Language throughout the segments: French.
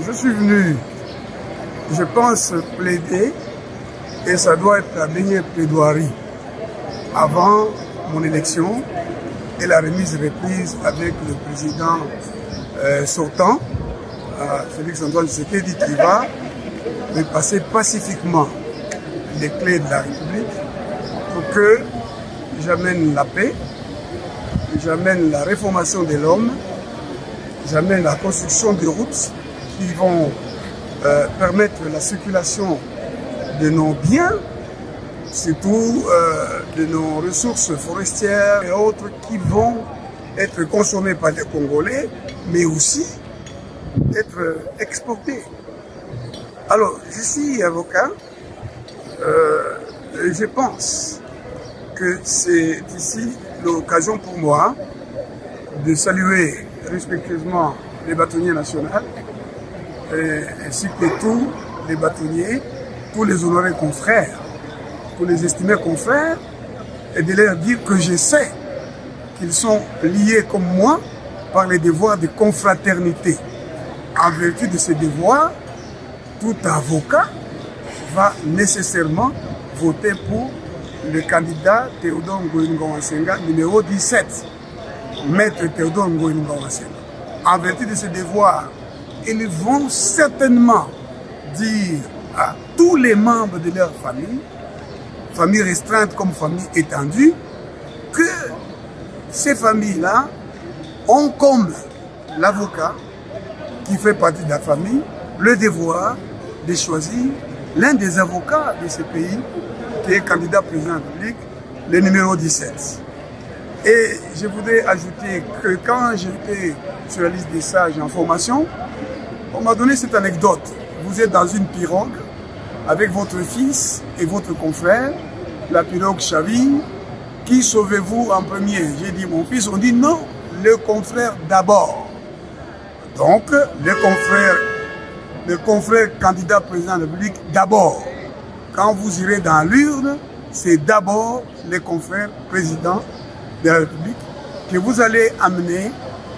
je suis venu, je pense, plaider, et ça doit être la dernière plaidoirie avant mon élection et la remise-reprise avec le président sortant, Félix-Antoine Tshisekedi, qui va me passer pacifiquement les clés de la République pour que j'amène la paix, j'amène la réformation de l'homme, j'amène la construction de routes qui vont permettre la circulation de nos biens, surtout de nos ressources forestières et autres qui vont être consommées par les Congolais, mais aussi être exportées. Alors, je suis avocat, je pense que c'est ici l'occasion pour moi de saluer respectueusement les bâtonniers nationaux ainsi que tous les bâtonniers, tous les honorés confrères, tous les estimés confrères, et de leur dire que je sais qu'ils sont liés comme moi par les devoirs de confraternité. En vertu de ces devoirs, tout avocat va nécessairement voter pour le candidat Théodore Ngoï Ngoma-Senga, numéro 17, Maître Théodore Ngoï Ngoma-Senga. En vertu de ces devoirs, ils vont certainement dire à tous les membres de leur famille, famille restreinte comme famille étendue, que ces familles-là ont comme l'avocat qui fait partie de la famille le devoir de choisir l'un des avocats de ce pays qui est candidat président de la République, le numéro 17. Et je voudrais ajouter que quand j'étais sur la liste des sages en formation, on m'a donné cette anecdote. Vous êtes dans une pirogue avec votre fils et votre confrère, la pirogue chavire. Qui sauvez-vous en premier? J'ai dit mon fils, on dit non, le confrère d'abord. Donc, le confrère candidat président de la République d'abord. Quand vous irez dans l'urne, c'est d'abord le confrère président de la République que vous allez amener,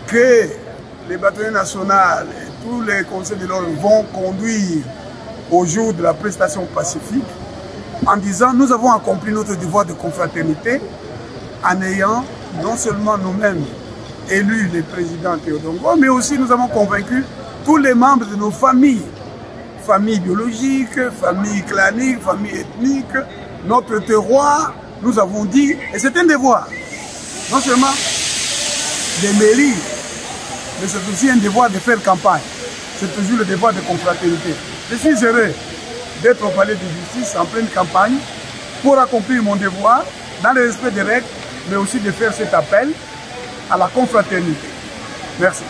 que les bâtonniers nationaux et tous les conseils de l'ordre vont conduire au jour de la prestation pacifique en disant nous avons accompli notre devoir de confraternité en ayant non seulement nous-mêmes élus les présidents Théodore Ngoma, mais aussi nous avons convaincu tous les membres de nos familles, famille biologique, famille clanique, famille ethnique, notre terroir, nous avons dit, et c'est un devoir, non seulement de mairie, mais c'est aussi un devoir de faire campagne. C'est toujours le devoir de confraternité. Je suis heureux d'être au palais de justice en pleine campagne pour accomplir mon devoir dans le respect des règles, mais aussi de faire cet appel à la confraternité. Merci.